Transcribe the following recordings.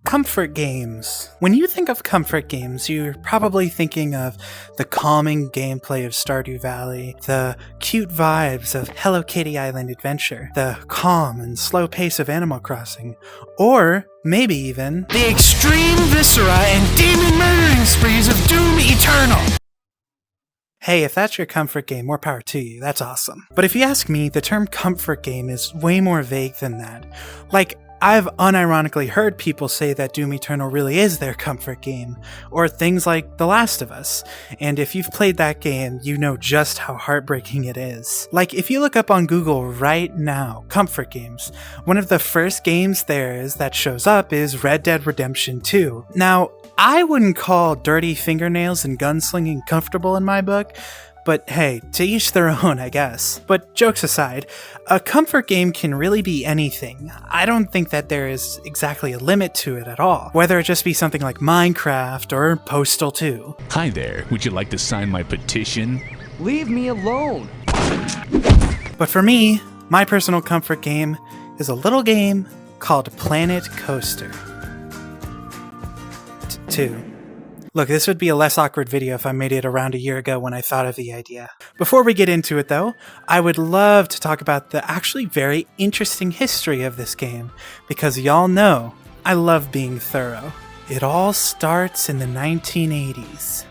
Comfort games. When you think of comfort games, you're probably thinking of the calming gameplay of Stardew Valley, the cute vibes of Hello Kitty Island Adventure, the calm and slow pace of Animal Crossing, or maybe even the extreme viscera and demon murdering sprees of Doom Eternal. Hey, if that's your comfort game, more power to you, that's awesome. But if you ask me, the term comfort game is way more vague than that. Like, I've unironically heard people say that Doom Eternal really is their comfort game, or things like The Last of Us, and if you've played that game, you know just how heartbreaking it is. Like, if you look up on Google right now, comfort games, one of the first games there is that shows up is Red Dead Redemption 2. Now, I wouldn't call dirty fingernails and gunslinging comfortable in my book, but hey, to each their own, I guess. But jokes aside, a comfort game can really be anything. I don't think that there is exactly a limit to it at all, whether it just be something like Minecraft or Postal 2. Hi there, would you like to sign my petition? Leave me alone! But for me, my personal comfort game is a little game called Planet Coaster 2. Look, this would be a less awkward video if I made it around a year ago when I thought of the idea. Before we get into it though, I would love to talk about the actually very interesting history of this game, because y'all know I love being thorough. It all starts in the 1980s.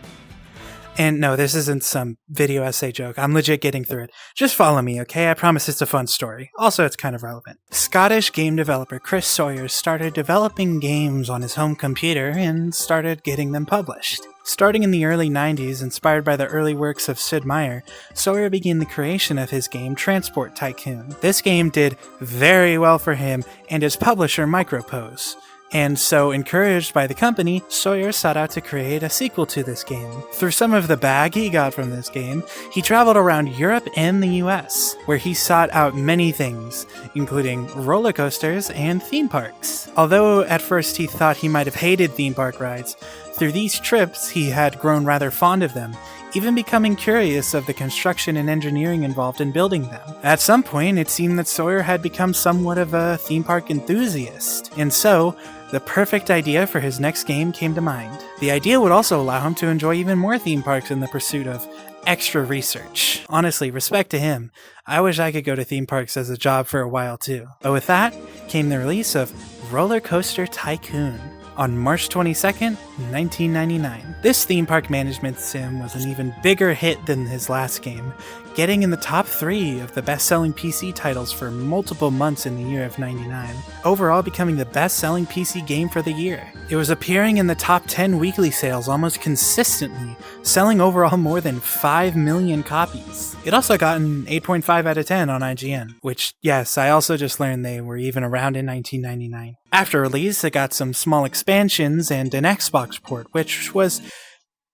And no, this isn't some video essay joke. I'm legit getting through it. Just follow me, okay? I promise it's a fun story. Also, it's kind of relevant. Scottish game developer Chris Sawyer started developing games on his home computer and started getting them published. Starting in the early 90s, inspired by the early works of Sid Meier, Sawyer began the creation of his game Transport Tycoon. This game did very well for him and his publisher Micropose. And so, encouraged by the company, Sawyer sought out to create a sequel to this game. Through some of the bag he got from this game, he traveled around Europe and the US, where he sought out many things, including roller coasters and theme parks. Although at first he thought he might have hated theme park rides, through these trips he had grown rather fond of them, even becoming curious of the construction and engineering involved in building them. At some point, it seemed that Sawyer had become somewhat of a theme park enthusiast, and so, the perfect idea for his next game came to mind. The idea would also allow him to enjoy even more theme parks in the pursuit of extra research. Honestly, respect to him. I wish I could go to theme parks as a job for a while too. But with that came the release of Roller Coaster Tycoon on March 22nd, 1999. This theme park management sim was an even bigger hit than his last game, getting in the top 3 of the best-selling PC titles for multiple months in the year of 99, overall becoming the best-selling PC game for the year. It was appearing in the top 10 weekly sales almost consistently, selling overall more than 5 million copies. It also got an 8.5 out of 10 on IGN, which, yes, I also just learned they were even around in 1999. After release, it got some small expansions and an Xbox port, which was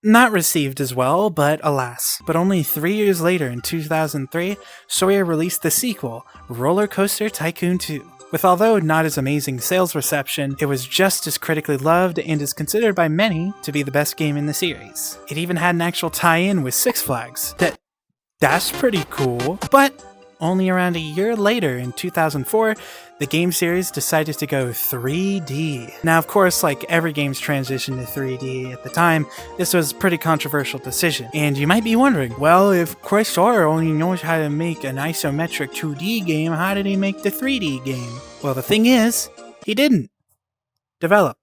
not received as well, but alas. But only 3 years later, in 2003, Sawyer released the sequel, Roller Coaster Tycoon 2. With although not as amazing sales reception, it was just as critically loved and is considered by many to be the best game in the series. It even had an actual tie-in with Six Flags. That's pretty cool. But only around a year later, in 2004, the game series decided to go 3D. Now, of course, like every game's transition to 3D at the time, this was a pretty controversial decision. And you might be wondering, well, if Chris Sawyer only knows how to make an isometric 2D game, how did he make the 3D game? Well, the thing is, he didn't develop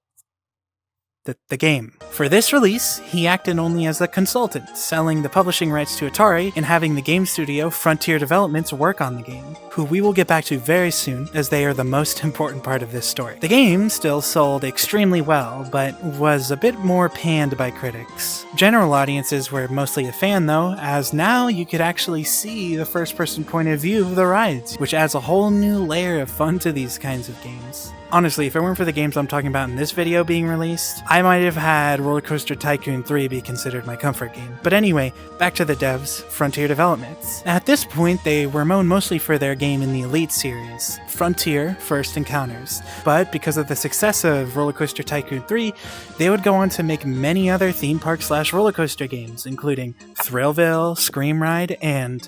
the game. For this release, he acted only as a consultant, selling the publishing rights to Atari and having the game studio Frontier Developments work on the game, who we will get back to very soon as they are the most important part of this story. The game still sold extremely well, but was a bit more panned by critics. General audiences were mostly a fan though, as now you could actually see the first-person point of view of the rides, which adds a whole new layer of fun to these kinds of games. Honestly, if it weren't for the games I'm talking about in this video being released, I might have had Roller Coaster Tycoon 3 be considered my comfort game. But anyway, back to the devs, Frontier Developments. At this point, they were known mostly for their game in the Elite series, Frontier First Encounters. But because of the success of Roller Coaster Tycoon 3, they would go on to make many other theme park / roller coaster games, including Thrillville, Scream Ride, and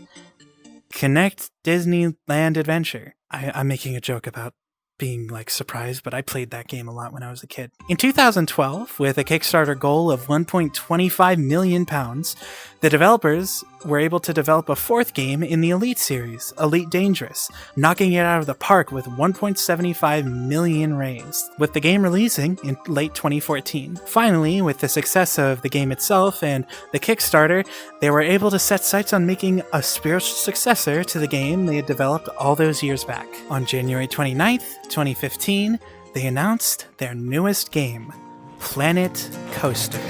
Connect Disneyland Adventure. I'm making a joke about being like surprised, but I played that game a lot when I was a kid. In 2012, with a Kickstarter goal of £1.25 million, the developers were able to develop a fourth game in the Elite series, Elite Dangerous, knocking it out of the park with 1.75 million raised, with the game releasing in late 2014. Finally, with the success of the game itself and the Kickstarter, they were able to set sights on making a spiritual successor to the game they had developed all those years back. On January 29th, 2015, they announced their newest game, Planet Coaster.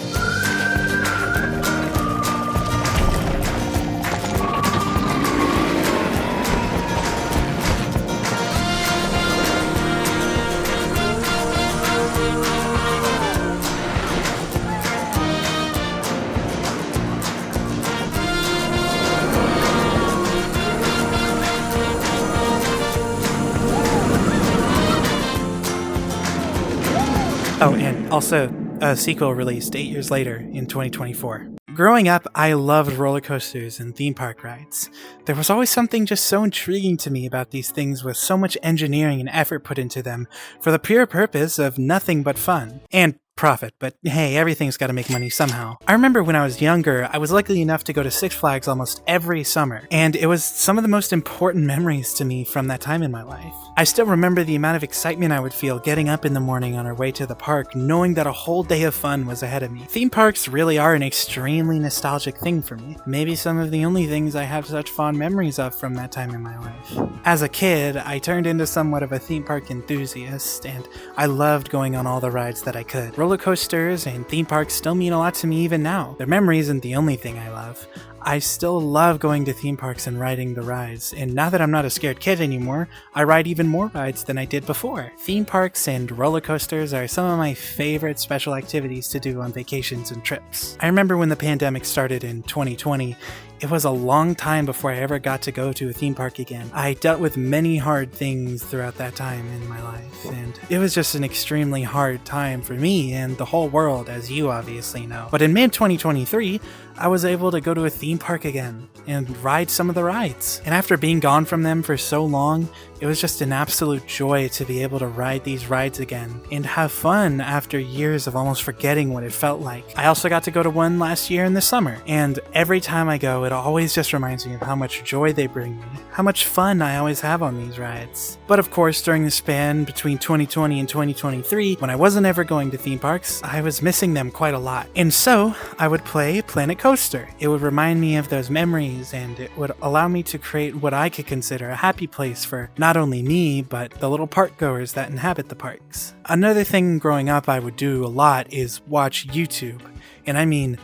Oh, and also a sequel released 8 years later in 2024. Growing up, I loved roller coasters and theme park rides. There was always something just so intriguing to me about these things with so much engineering and effort put into them for the pure purpose of nothing but fun. And profit, but hey, everything's gotta make money somehow. I remember when I was younger, I was lucky enough to go to Six Flags almost every summer, and it was some of the most important memories to me from that time in my life. I still remember the amount of excitement I would feel getting up in the morning on our way to the park, knowing that a whole day of fun was ahead of me. Theme parks really are an extremely nostalgic thing for me. Maybe some of the only things I have such fond memories of from that time in my life. As a kid, I turned into somewhat of a theme park enthusiast, and I loved going on all the rides that I could. Roller coasters and theme parks still mean a lot to me even now. Their memory isn't the only thing I love. I still love going to theme parks and riding the rides, and now that I'm not a scared kid anymore, I ride even more rides than I did before. Theme parks and roller coasters are some of my favorite special activities to do on vacations and trips. I remember when the pandemic started in 2020, it was a long time before I ever got to go to a theme park again. I dealt with many hard things throughout that time in my life, and it was just an extremely hard time for me and the whole world, as you obviously know. But in mid-2023, I was able to go to a theme park again and ride some of the rides. And after being gone from them for so long, it was just an absolute joy to be able to ride these rides again and have fun after years of almost forgetting what it felt like. I also got to go to one last year in the summer, and every time I go, it always just reminds me of how much joy they bring me, how much fun I always have on these rides. But of course, during the span between 2020 and 2023, when I wasn't ever going to theme parks, I was missing them quite a lot. And so, I would play Planet Coaster. It would remind me of those memories, and it would allow me to create what I could consider a happy place for not only me, but the little park goers that inhabit the parks. Another thing growing up I would do a lot is watch YouTube, and I mean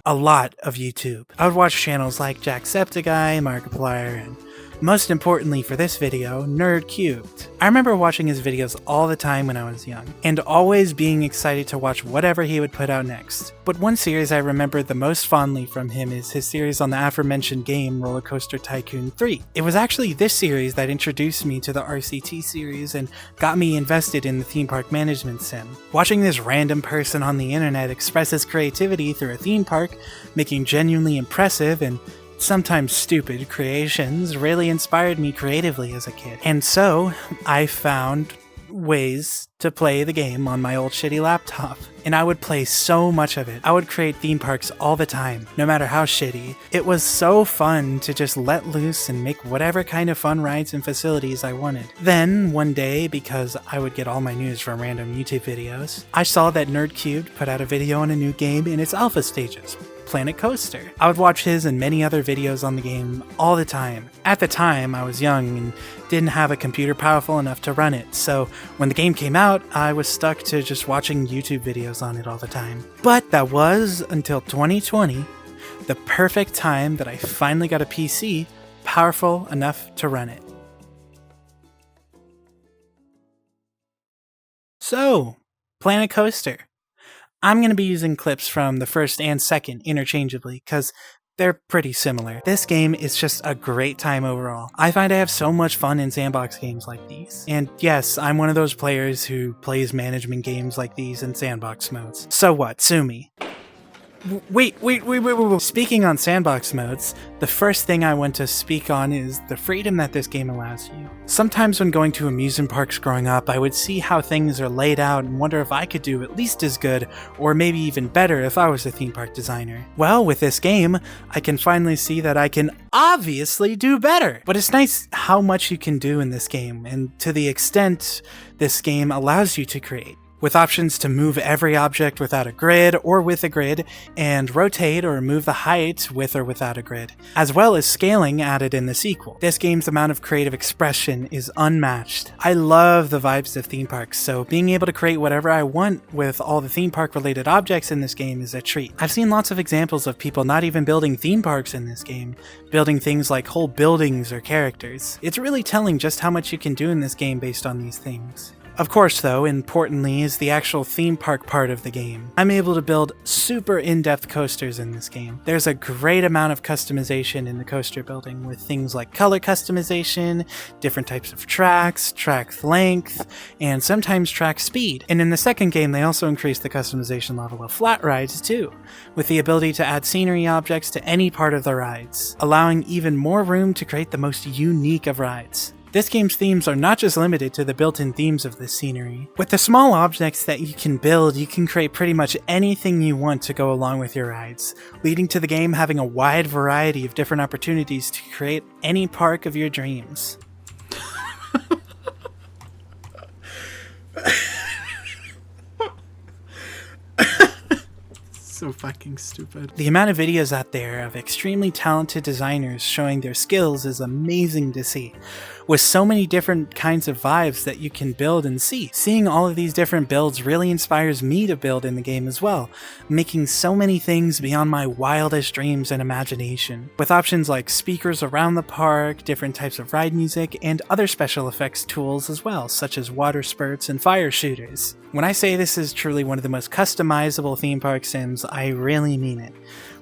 a lot of YouTube. I would watch channels like Jacksepticeye, Markiplier, and most importantly for this video, Nerd Cubed. I remember watching his videos all the time when I was young, and always being excited to watch whatever he would put out next. But one series I remember the most fondly from him is his series on the aforementioned game Roller Coaster Tycoon 3. It was actually this series that introduced me to the RCT series and got me invested in the theme park management sim. Watching this random person on the internet express his creativity through a theme park, making genuinely impressive and sometimes stupid creations really inspired me creatively as a kid. And so, I found ways to play the game on my old shitty laptop. And I would play so much of it. I would create theme parks all the time, no matter how shitty. It was so fun to just let loose and make whatever kind of fun rides and facilities I wanted. Then, one day, because I would get all my news from random YouTube videos, I saw that Nerd Cubed put out a video on a new game in its alpha stages, Planet Coaster. I would watch his and many other videos on the game all the time. At the time, I was young and didn't have a computer powerful enough to run it, so when the game came out, I was stuck to just watching YouTube videos on it all the time. But that was until 2020, the perfect time that I finally got a PC powerful enough to run it. So, Planet Coaster. I'm going to be using clips from the first and second interchangeably, because they're pretty similar. This game is just a great time overall. I find I have so much fun in sandbox games like these. And yes, I'm one of those players who plays management games like these in sandbox modes. So what? Sue me. Wait. Speaking on sandbox modes, the first thing I want to speak on is the freedom that this game allows you. Sometimes when going to amusement parks growing up, I would see how things are laid out and wonder if I could do at least as good, or maybe even better if I was a theme park designer. Well, with this game, I can finally see that I can obviously do better. But it's nice how much you can do in this game, and to the extent this game allows you to create. With options to move every object without a grid or with a grid, and rotate or move the height with or without a grid, as well as scaling added in the sequel. This game's amount of creative expression is unmatched. I love the vibes of theme parks, so being able to create whatever I want with all the theme park related objects in this game is a treat. I've seen lots of examples of people not even building theme parks in this game, building things like whole buildings or characters. It's really telling just how much you can do in this game based on these things. Of course, though, importantly is the actual theme park part of the game. I'm able to build super in-depth coasters in this game. There's a great amount of customization in the coaster building with things like color customization, different types of tracks, track length, and sometimes track speed. And in the second game, they also increased the customization level of flat rides too, with the ability to add scenery objects to any part of the rides, allowing even more room to create the most unique of rides. This game's themes are not just limited to the built-in themes of the scenery. With the small objects that you can build, you can create pretty much anything you want to go along with your rides, leading to the game having a wide variety of different opportunities to create any park of your dreams. So fucking stupid. The amount of videos out there of extremely talented designers showing their skills is amazing to see, with so many different kinds of vibes that you can build and see. Seeing all of these different builds really inspires me to build in the game as well, making so many things beyond my wildest dreams and imagination. With options like speakers around the park, different types of ride music, and other special effects tools as well, such as water spurts and fire shooters. When I say this is truly one of the most customizable theme park sims, I really mean it.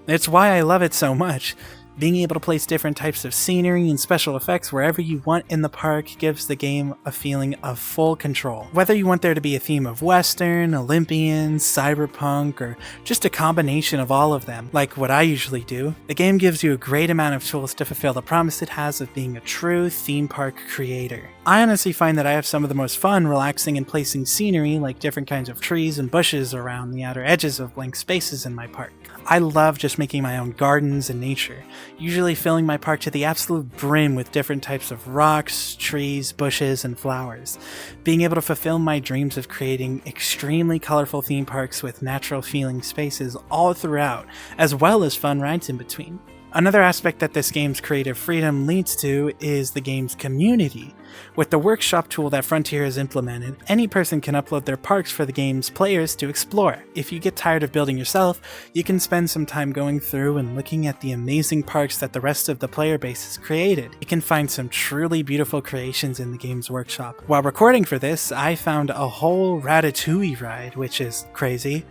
It's why I love it so much. Being able to place different types of scenery and special effects wherever you want in the park gives the game a feeling of full control. Whether you want there to be a theme of Western, Olympian, cyberpunk, or just a combination of all of them, like what I usually do, the game gives you a great amount of tools to fulfill the promise it has of being a true theme park creator. I honestly find that I have some of the most fun relaxing and placing scenery like different kinds of trees and bushes around the outer edges of blank spaces in my park. I love just making my own gardens and nature, usually filling my park to the absolute brim with different types of rocks, trees, bushes, and flowers. Being able to fulfill my dreams of creating extremely colorful theme parks with natural feeling spaces all throughout, as well as fun rides in between. Another aspect that this game's creative freedom leads to is the game's community. With the workshop tool that Frontier has implemented, any person can upload their parks for the game's players to explore. If you get tired of building yourself, you can spend some time going through and looking at the amazing parks that the rest of the player base has created. You can find some truly beautiful creations in the game's workshop. While recording for this, I found a whole Ratatouille ride, which is crazy.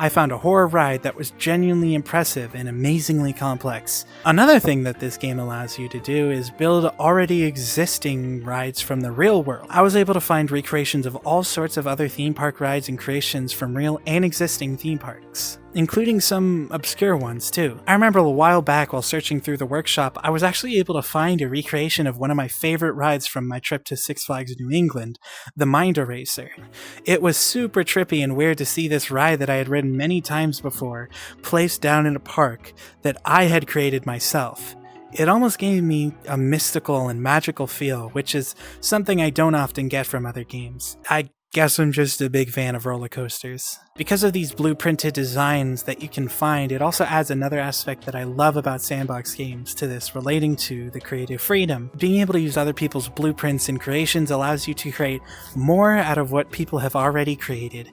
I found a horror ride that was genuinely impressive and amazingly complex. Another thing that this game allows you to do is build already existing rides from the real world. I was able to find recreations of all sorts of other theme park rides and creations from real and existing theme parks, including some obscure ones too. I remember a while back while searching through the workshop, I was actually able to find a recreation of one of my favorite rides from my trip to Six Flags New England, the Mind Eraser. It was super trippy and weird to see this ride that I had ridden many times before, placed down in a park that I had created myself. It almost gave me a mystical and magical feel, which is something I don't often get from other games. I guess I'm just a big fan of roller coasters. Because of these blueprinted designs that you can find, it also adds another aspect that I love about sandbox games to this, relating to the creative freedom. Being able to use other people's blueprints and creations allows you to create more out of what people have already created.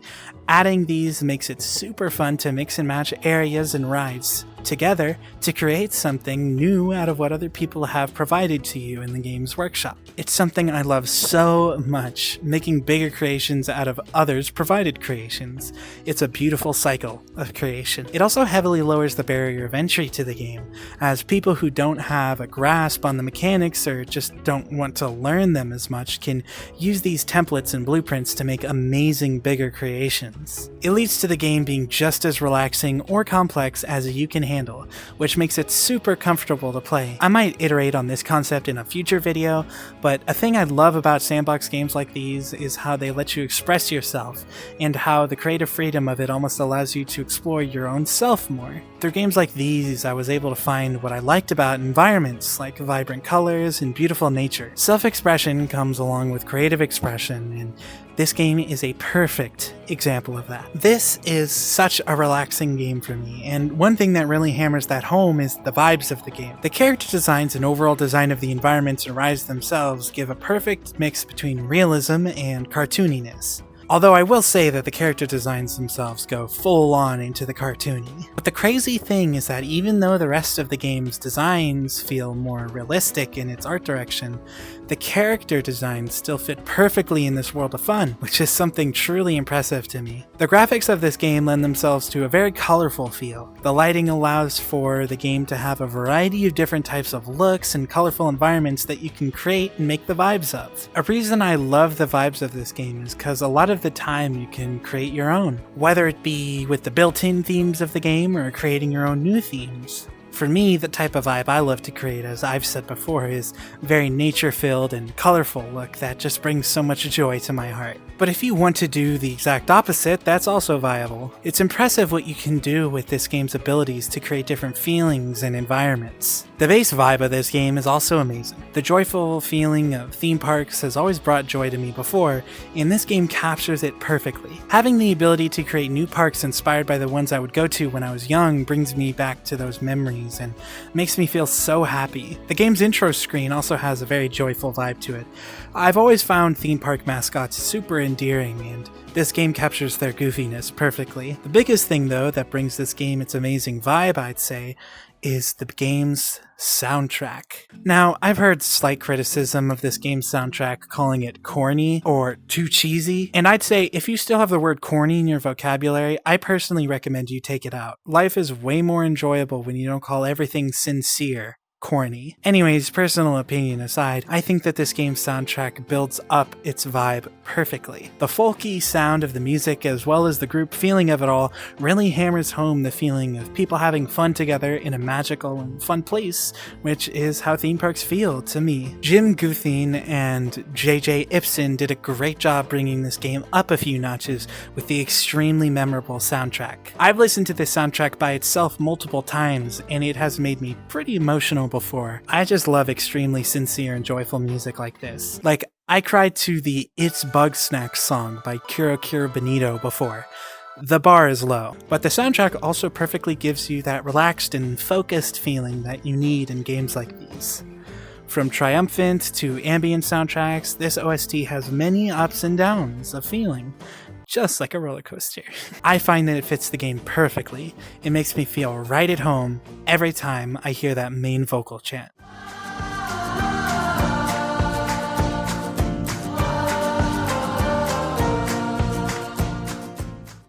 Adding these makes it super fun to mix and match areas and rides together to create something new out of what other people have provided to you in the game's workshop. It's something I love so much, making bigger creations out of others' provided creations. It's a beautiful cycle of creation. It also heavily lowers the barrier of entry to the game, as people who don't have a grasp on the mechanics or just don't want to learn them as much can use these templates and blueprints to make amazing bigger creations. It leads to the game being just as relaxing or complex as you can handle, which makes it super comfortable to play. I might iterate on this concept in a future video, but a thing I love about sandbox games like these is how they let you express yourself, and how the creative freedom of it almost allows you to explore your own self more. Through games like these, I was able to find what I liked about environments like vibrant colors and beautiful nature. Self-expression comes along with creative expression, and this game is a perfect example of that. This is such a relaxing game for me, and one thing that really hammers that home is the vibes of the game. The character designs and overall design of the environments and rides themselves give a perfect mix between realism and cartooniness. Although I will say that the character designs themselves go full on into the cartoony. But the crazy thing is that even though the rest of the game's designs feel more realistic in its art direction, the character designs still fit perfectly in this world of fun, which is something truly impressive to me. The graphics of this game lend themselves to a very colorful feel. The lighting allows for the game to have a variety of different types of looks and colorful environments that you can create and make the vibes of. A reason I love the vibes of this game is because a lot of the time you can create your own, whether it be with the built-in themes of the game or creating your own new themes. For me, the type of vibe I love to create, as I've said before, is very nature-filled and colorful look that just brings so much joy to my heart. But if you want to do the exact opposite, that's also viable. It's impressive what you can do with this game's abilities to create different feelings and environments. The base vibe of this game is also amazing. The joyful feeling of theme parks has always brought joy to me before, and this game captures it perfectly. Having the ability to create new parks inspired by the ones I would go to when I was young brings me back to those memories and makes me feel so happy. The game's intro screen also has a very joyful vibe to it. I've always found theme park mascots super endearing, and this game captures their goofiness perfectly. The biggest thing though that brings this game its amazing vibe, I'd say, is the game's soundtrack. Now, I've heard slight criticism of this game's soundtrack, calling it corny or too cheesy, and I'd say if you still have the word corny in your vocabulary, I personally recommend you take it out. Life is way more enjoyable when you don't call everything sincere corny. Anyways, personal opinion aside, I think that this game's soundtrack builds up its vibe perfectly. The folky sound of the music as well as the group feeling of it all really hammers home the feeling of people having fun together in a magical and fun place, which is how theme parks feel to me. Jim Guthine and JJ Ibsen did a great job bringing this game up a few notches with the extremely memorable soundtrack. I've listened to this soundtrack by itself multiple times, and it has made me pretty emotional before. I just love extremely sincere and joyful music like this. Like, I cried to the It's Bug Snacks song by Kira Benito before. The bar is low, but the soundtrack also perfectly gives you that relaxed and focused feeling that you need in games like these. From triumphant to ambient soundtracks, this OST has many ups and downs of feeling, just like a roller coaster. I find that it fits the game perfectly. It makes me feel right at home every time I hear that main vocal chant.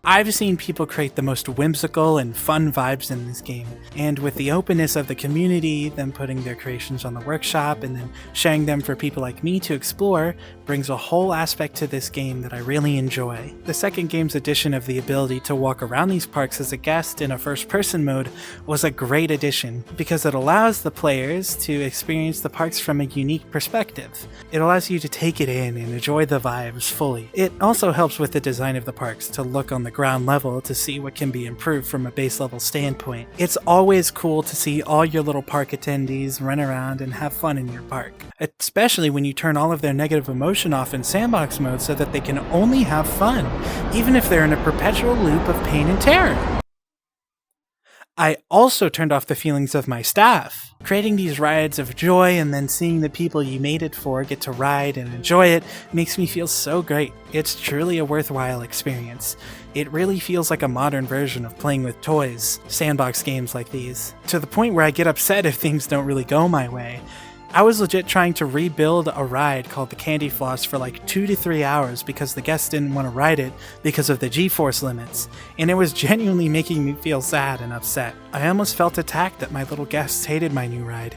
I've seen people create the most whimsical and fun vibes in this game, and with the openness of the community, them putting their creations on the workshop and then sharing them for people like me to explore, brings a whole aspect to this game that I really enjoy. The second game's addition of the ability to walk around these parks as a guest in a first-person mode was a great addition, because it allows the players to experience the parks from a unique perspective. It allows you to take it in and enjoy the vibes fully. It also helps with the design of the parks to look on the ground level to see what can be improved from a base level standpoint. It's always cool to see all your little park attendees run around and have fun in your park, especially when you turn all of their negative emotion off in sandbox mode so that they can only have fun, even if they're in a perpetual loop of pain and terror. I also turned off the feelings of my staff. Creating these rides of joy and then seeing the people you made it for get to ride and enjoy it makes me feel so great. It's truly a worthwhile experience. It really feels like a modern version of playing with toys, sandbox games like these, to the point where I get upset if things don't really go my way. I was legit trying to rebuild a ride called the Candy Floss for like 2 to 3 hours because the guests didn't want to ride it because of the G-force limits, and it was genuinely making me feel sad and upset. I almost felt attacked that my little guests hated my new ride,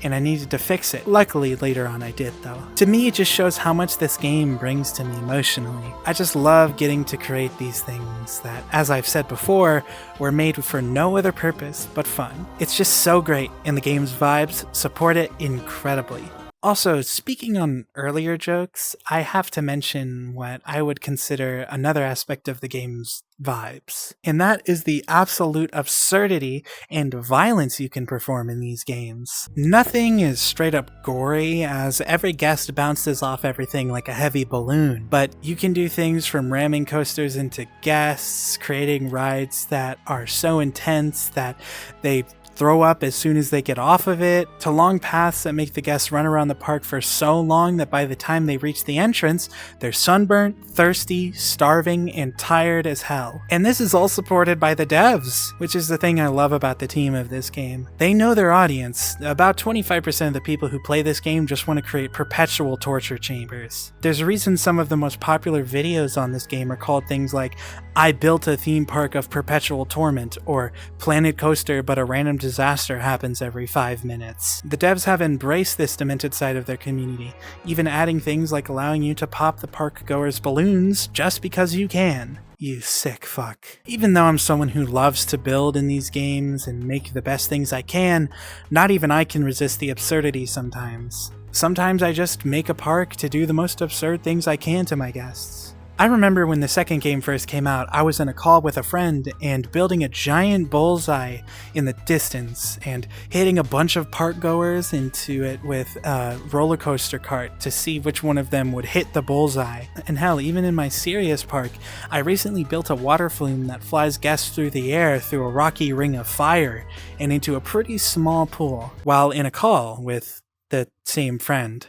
and I needed to fix it. Luckily, later on I did, though. To me, it just shows how much this game brings to me emotionally. I just love getting to create these things that, as I've said before, were made for no other purpose but fun. It's just so great, and the game's vibes support it incredibly. Also, speaking on earlier jokes, I have to mention what I would consider another aspect of the game's vibes, and that is the absolute absurdity and violence you can perform in these games. Nothing is straight up gory, as every guest bounces off everything like a heavy balloon, but you can do things from ramming coasters into guests, creating rides that are so intense that they throw up as soon as they get off of it, to long paths that make the guests run around the park for so long that by the time they reach the entrance, they're sunburnt, thirsty, starving, and tired as hell. And this is all supported by the devs, which is the thing I love about the team of this game. They know their audience. About 25% of the people who play this game just want to create perpetual torture chambers. There's a reason some of the most popular videos on this game are called things like "I built a theme park of perpetual torment" or "Planet Coaster but a random disaster happens every 5 minutes. The devs have embraced this demented side of their community, even adding things like allowing you to pop the park goers' balloons just because you can. You sick fuck. Even though I'm someone who loves to build in these games and make the best things I can, not even I can resist the absurdity sometimes. Sometimes I just make a park to do the most absurd things I can to my guests. I remember when the second game first came out, I was in a call with a friend and building a giant bullseye in the distance and hitting a bunch of park goers into it with a roller coaster cart to see which one of them would hit the bullseye. And hell, even in my serious park, I recently built a water flume that flies guests through the air through a rocky ring of fire and into a pretty small pool while in a call with the same friend.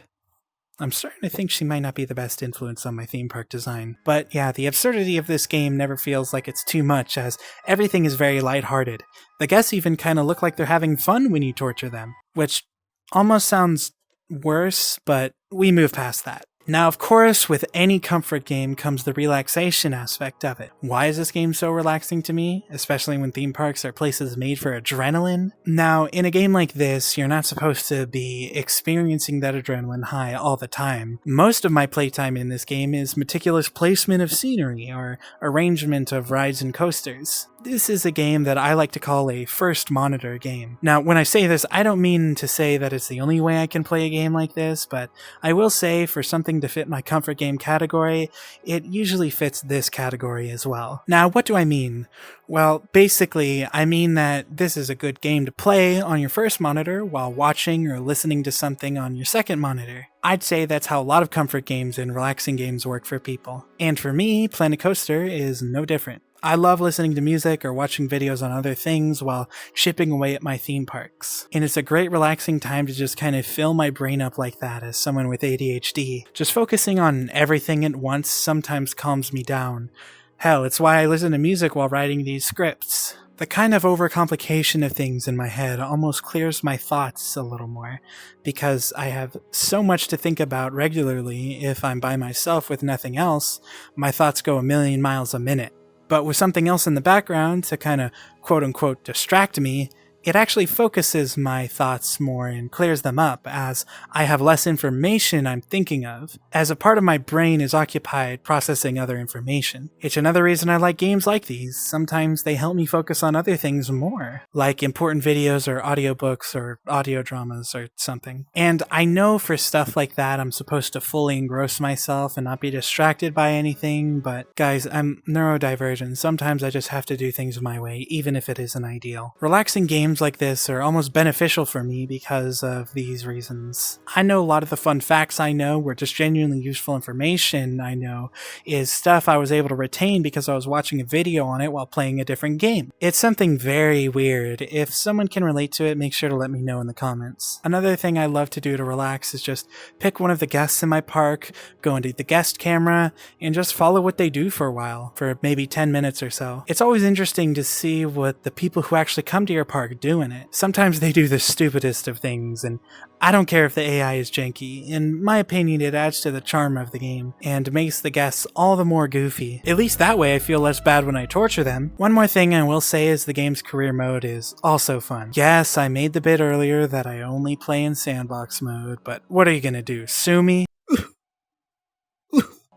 I'm starting to think she might not be the best influence on my theme park design. But yeah, the absurdity of this game never feels like it's too much, as everything is very lighthearted. The guests even kind of look like they're having fun when you torture them, which almost sounds worse, but we move past that. Now, of course, with any comfort game comes the relaxation aspect of it. Why is this game so relaxing to me, especially when theme parks are places made for adrenaline? Now, in a game like this, you're not supposed to be experiencing that adrenaline high all the time. Most of my playtime in this game is meticulous placement of scenery or arrangement of rides and coasters. This is a game that I like to call a first monitor game. Now, when I say this, I don't mean to say that it's the only way I can play a game like this, but I will say for something to fit my comfort game category, it usually fits this category as well. Now, what do I mean? Well, basically, I mean that this is a good game to play on your first monitor while watching or listening to something on your second monitor. I'd say that's how a lot of comfort games and relaxing games work for people. And for me, Planet Coaster is no different. I love listening to music or watching videos on other things while chipping away at my theme parks. And it's a great relaxing time to just kind of fill my brain up like that as someone with ADHD. Just focusing on everything at once sometimes calms me down. Hell, it's why I listen to music while writing these scripts. The kind of overcomplication of things in my head almost clears my thoughts a little more, because I have so much to think about regularly. If I'm by myself with nothing else, my thoughts go a million miles a minute. But with something else in the background to kind of quote-unquote distract me, it actually focuses my thoughts more and clears them up, as I have less information I'm thinking of, as a part of my brain is occupied processing other information. It's another reason I like games like these. Sometimes they help me focus on other things more, like important videos or audiobooks or audio dramas or something. And I know for stuff like that I'm supposed to fully engross myself and not be distracted by anything, but guys, I'm neurodivergent. Sometimes I just have to do things my way, even if it isn't ideal. Relaxing games like this are almost beneficial for me because of these reasons. I know a lot of the fun facts I know, or just genuinely useful information I know, is stuff I was able to retain because I was watching a video on it while playing a different game. It's something very weird. If someone can relate to it, make sure to let me know in the comments. Another thing I love to do to relax is just pick one of the guests in my park, go into the guest camera, and just follow what they do for a while, for maybe 10 minutes or so. It's always interesting to see what the people who actually come to your park doing it. Sometimes they do the stupidest of things, and I don't care if the AI is janky. In my opinion, it adds to the charm of the game and makes the guests all the more goofy. At least that way I feel less bad when I torture them. One more thing I will say is the game's career mode is also fun. Yes, I made the bit earlier that I only play in sandbox mode, but what are you gonna do, sue me?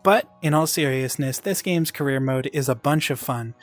But, in all seriousness, this game's career mode is a bunch of fun.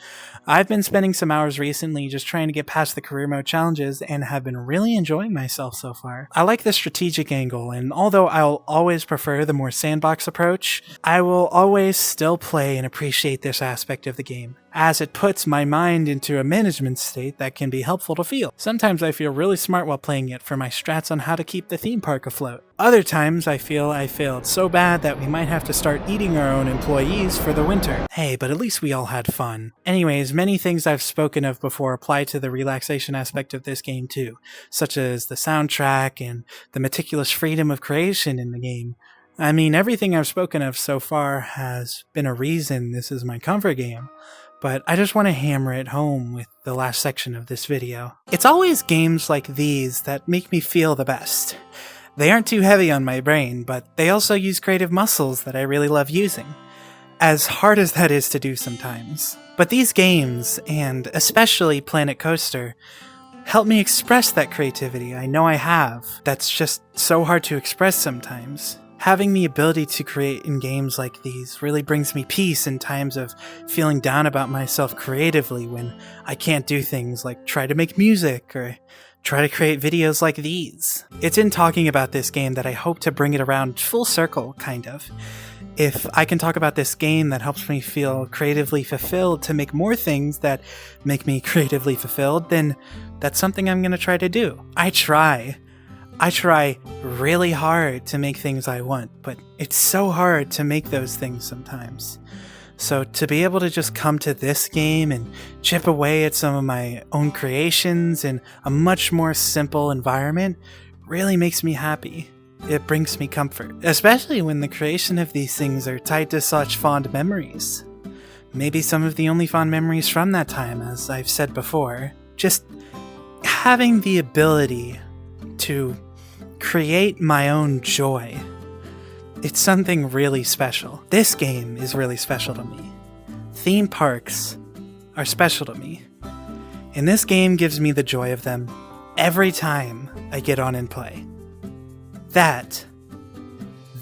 I've been spending some hours recently just trying to get past the career mode challenges and have been really enjoying myself so far. I like the strategic angle, and although I'll always prefer the more sandbox approach, I will always still play and appreciate this aspect of the game, as it puts my mind into a management state that can be helpful to feel. Sometimes I feel really smart while playing it for my strats on how to keep the theme park afloat. Other times I feel I failed so bad that we might have to start eating our own employees for the winter. Hey, but at least we all had fun. Anyways, many things I've spoken of before apply to the relaxation aspect of this game too, such as the soundtrack and the meticulous freedom of creation in the game. I mean, everything I've spoken of so far has been a reason this is my comfort game, but I just want to hammer it home with the last section of this video. It's always games like these that make me feel the best. They aren't too heavy on my brain, but they also use creative muscles that I really love using, as hard as that is to do sometimes. But these games, and especially Planet Coaster, help me express that creativity I know I have that's just so hard to express sometimes. Having the ability to create in games like these really brings me peace in times of feeling down about myself creatively when I can't do things like try to make music or try to create videos like these. It's in talking about this game that I hope to bring it around full circle, kind of. If I can talk about this game that helps me feel creatively fulfilled to make more things that make me creatively fulfilled, then that's something I'm going to try to do. I try really hard to make things I want, but it's so hard to make those things sometimes. So to be able to just come to this game and chip away at some of my own creations in a much more simple environment really makes me happy. It brings me comfort, especially when the creation of these things are tied to such fond memories. Maybe some of the only fond memories from that time, as I've said before. Just having the ability to create my own joy. It's something really special. This game is really special to me. Theme parks are special to me. And this game gives me the joy of them every time I get on and play. That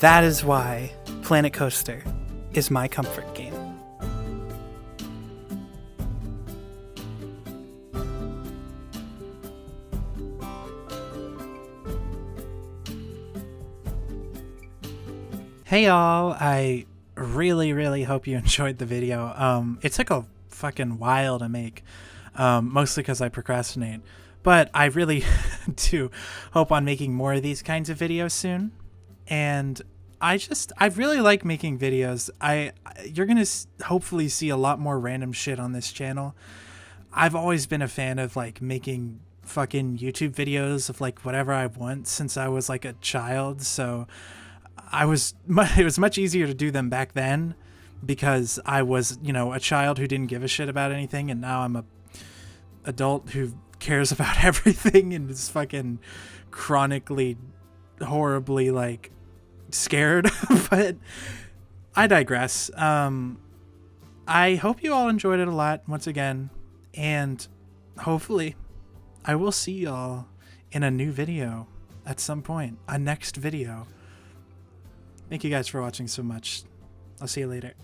is why Planet Coaster is my comfort game. Hey y'all, I really hope you enjoyed the video. It took a fucking while to make, mostly because I procrastinate, but I really do hope on making more of these kinds of videos soon. And I really like making videos. You're gonna hopefully see a lot more random shit on this channel. I've always been a fan of like making fucking YouTube videos of like whatever I want since I was like a child, so it was much easier to do them back then because I was, a child who didn't give a shit about anything, and now I'm a adult who cares about everything and is fucking chronically, horribly, like, scared. But I digress. I hope you all enjoyed it a lot once again, and hopefully I will see y'all in a new video at some point, a next video. Thank you guys for watching so much. I'll see you later.